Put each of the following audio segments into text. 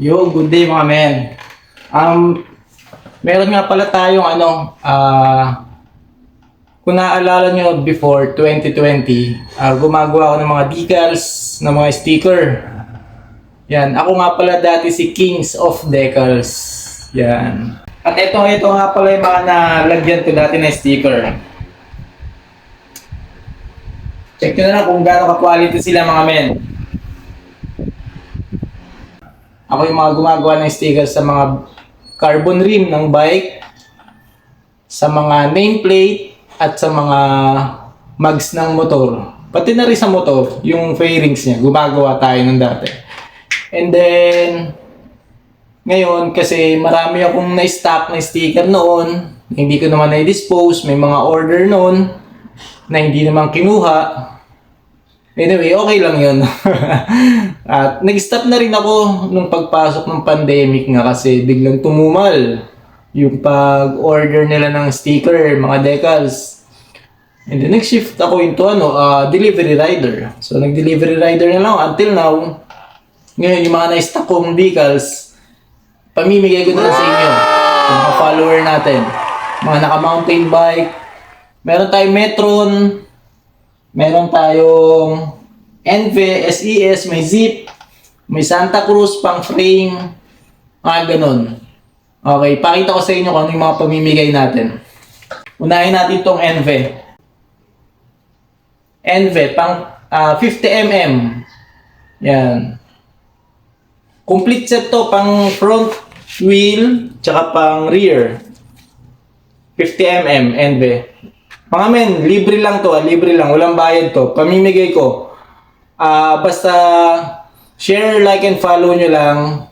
Yo, good day mga men. Meron nga pala tayong kung naaalala nyo before 2020, gumagawa ako ng mga decals, ng mga sticker. Yan, ako nga pala dati si Kings of Decals. Yan. At ito nga pala yung mga nalagyan ko dati na sticker. Check nyo na lang kung gaano ka-quality sila mga men. Ako yung mga gumagawa ng sticker sa mga carbon rim ng bike, sa mga nameplate, at sa mga mags ng motor. Pati na rin sa motor, yung fairings niya, gumagawa tayo ng dati. And then, ngayon, kasi marami akong na-stock na sticker noon, hindi ko naman na-dispose, may mga order noon, na hindi naman kinuha. Anyway, okay lang yun. At nag-stop na rin ako nung pagpasok ng pandemic nga kasi biglang tumumal yung pag-order nila ng sticker, mga decals. And then nag-shift ako into delivery rider. So nag-delivery rider na lang until now. Ngayon yung mga na-stock kong decals, pamimigay ko na lang sa inyo. Yung mga follower natin. Mga naka-mountain bike. Meron tayong Metron. Meron tayong NV, SES, may Zip, may Santa Cruz, pang frame, mga ganun. Okay, pakita ko sa inyo kung ano yung mga pamimigay natin. Unahin natin itong NV. NV, pang 50mm. Yan. Complete set to, pang front wheel, tsaka pang rear. 50mm, NV. Mga men, libre lang to, libre lang, walang bayad to. Pamimigay ko. Basta share, like, and follow nyo lang.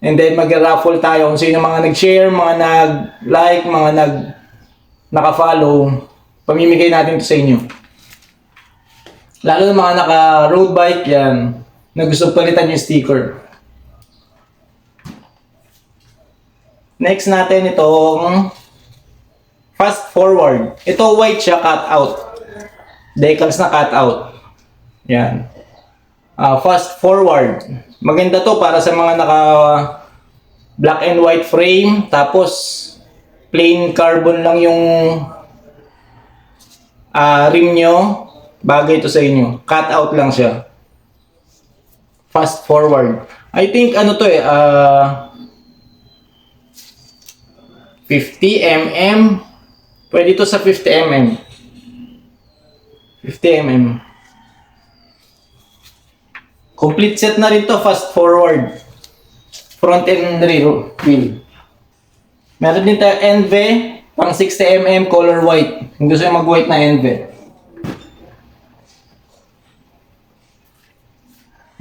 And then mag-raffle tayo kung sino mga nag-share, mga nag-like, mga naka-follow. Pamimigay natin to sa inyo. Lalo na mga naka-road bike yan, na gusto palitan yung sticker. Next natin itong fast forward. Ito white siya, cut out. Decals na cut out. Yan. Fast forward. Maganda to para sa mga naka black and white frame. Tapos plain carbon lang yung rim nyo. Bagay to sa inyo. Cut out lang siya. Fast forward. I think 50mm. Pwede to sa 50mm. 50mm. Complete set na rin to, fast forward. Front and rear wheel. Meron din tayo NV, pang 60mm color white. Kung gusto yung mag-white na NV.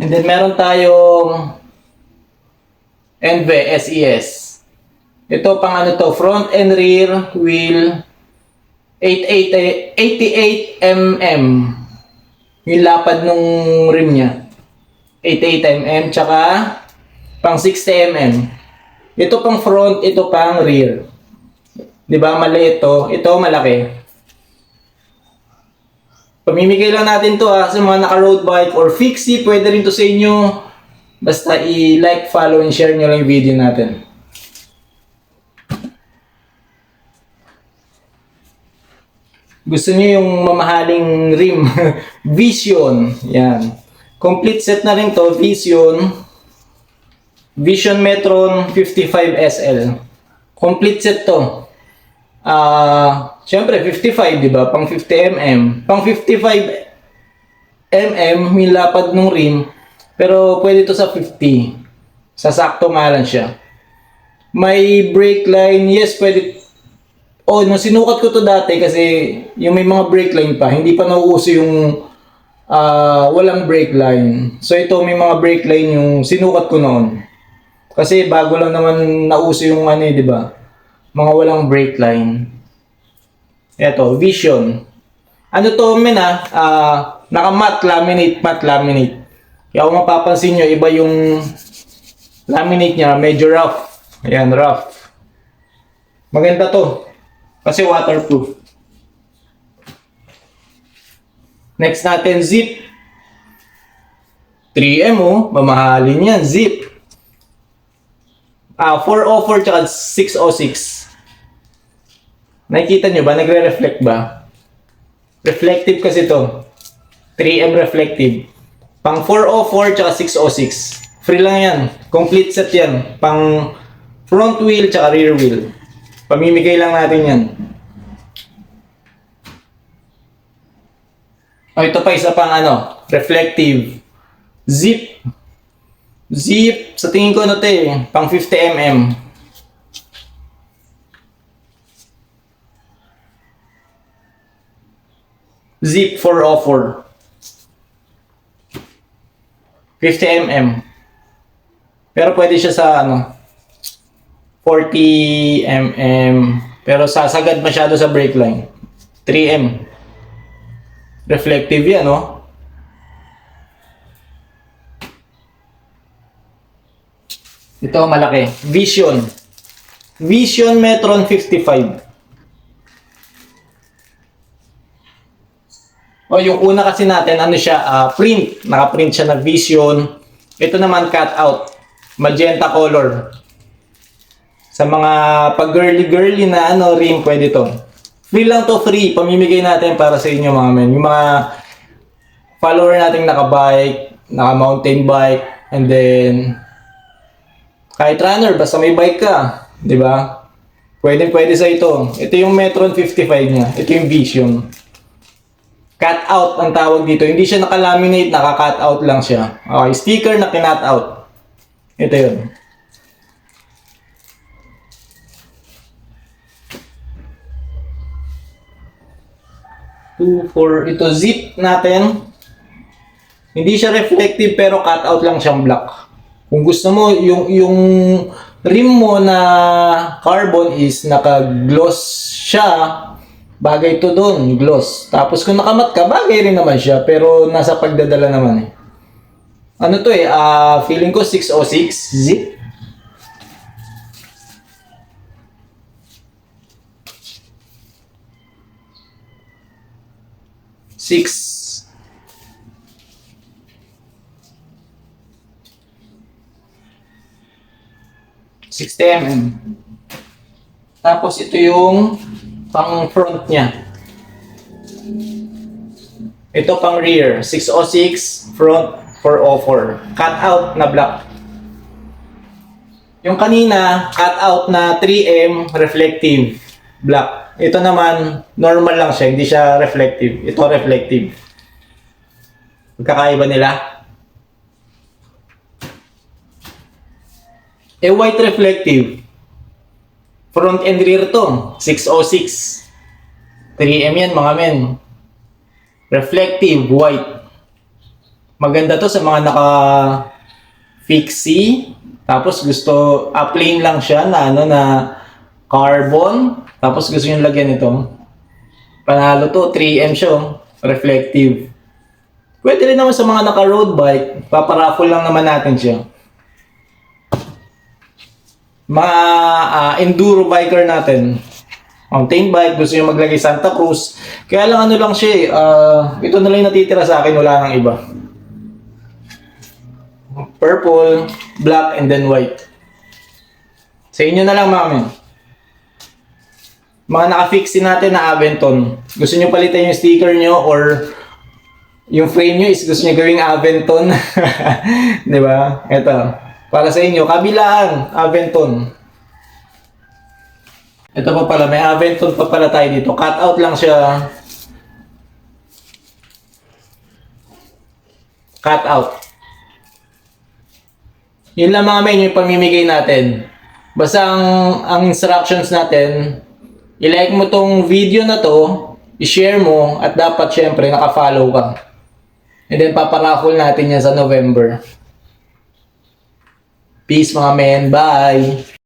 And then meron tayong NV SES. Ito pang front and rear wheel. 88mm yung lapad nung rim niya. 88mm tsaka pang 60mm. Ito pang front, ito pang rear. 'Di ba? Maliit to, ito malaki. Pamimigay lang natin to sa mga naka-road bike or fixie, pwede rin to sa inyo. Basta i-like, follow, and share nyo lang yung video natin. Gusto niyo yung mamahaling rim, Vision. Yan. Complete set na rin to, Vision Metron 55 SL. Complete set to. Siyempre 55, di ba? Pang 50mm. Pang 55mm yung lapad ng rim, pero pwede to sa 50. Sasakto nga lang siya. May brake line, yes, pwede. Nung sinukat ko to dati kasi yung may mga brake line pa, hindi pa nauuso yung walang brake line. So ito may mga brake line yung sinukat ko noon. Kasi bago lang naman nauso yung di ba? Mga walang brake line. Ito, Vision. Ano to men naka-matte laminate, matte laminate. Kaya kung mapapansin nyo, iba yung laminate niya, medyo rough. Ayan, rough. Maganda to. Kasi waterproof. Next natin, Zip. 3M oh, mamahalin yan, zip. 404 tsaka 606. Nakikita nyo ba? Nagre-reflect ba? Reflective kasi to. 3M reflective. Pang 404 tsaka 606. Free lang yan. Complete set yan. Pang front wheel tsaka rear wheel. Pamimigay lang natin yan. O ito pa isa pang ano, reflective. Zip. Zip, sa tingin ko ano to eh, pang 50mm. Zip 404. 50mm. Pero pwede siya sa ano, 40mm. Pero sasagad masyado sa brake line. 3M. Reflective yan, no? Ito malaki. Vision. Vision Metron 55. O yung una kasi natin, ano siya, print. Naka-print siya na Vision. Ito naman cut out. Magenta color. Sa mga pag-girly-girly na ano, rim, pwede to. Free lang to, free. Pamimigay natin para sa inyo mga men. Yung mga follower nating naka-bike, naka-mountain bike, and then kahit runner, basta may bike ka, di ba? Pwede sa ito. Ito yung Metron 55 niya. Ito yung Vision. Cut out ang tawag dito. Hindi siya naka-laminate, naka-cut out lang siya. Okay, sticker na kinut out. Ito yun. Ito zip natin. Hindi siya reflective pero cut out lang siyang black. Kung gusto mo, yung rim mo na carbon is naka-gloss siya, bagay to doon, gloss. Tapos kung nakamat ka, bagay rin naman siya, pero nasa pagdadala naman eh. Ano to eh, feeling ko 606 zip. Six 60mm. Tapos ito yung pang front niya. Ito pang rear, 606, front 404. Cut out na black. Yung kanina, cut out na 3M reflective black. Ito naman, normal lang siya, hindi siya reflective. Ito reflective. Magkakaiba nila. White reflective. Front and rear to. 606. 3M yan mga men. Reflective, white. Maganda to sa mga naka-fixie. Tapos gusto, plain lang siya na ano na carbon. Tapos gusto nyo lagyan ito. Panalo to, 3M siya. Reflective. Pwede rin naman sa mga naka-road bike. Paparaffle lang naman natin siya. Mga enduro biker natin, mountain bike, gusto nyo maglagay Santa Cruz, kaya lang ano lang siya ito na lang yung natitira sa akin, wala nang iba. Purple, black, and then white. Sa inyo na lang mga men. Mga naka-fixie natin na Aventon, gusto nyo palitan yung sticker nyo or yung frame nyo is gusto nyo gawing Aventon. Diba? Ito. Para sa inyo, kabilaan, Aventon. Ito pa pala, may Aventon pa pala tayo dito. Cut out lang siya. Cut out. Yun lang mga men, yung pamimigay natin. Basta ang instructions natin, i-like mo tong video na to, i-share mo, at dapat syempre naka-follow ka. And then paparaffle natin yan sa November. Peace mga men. Bye!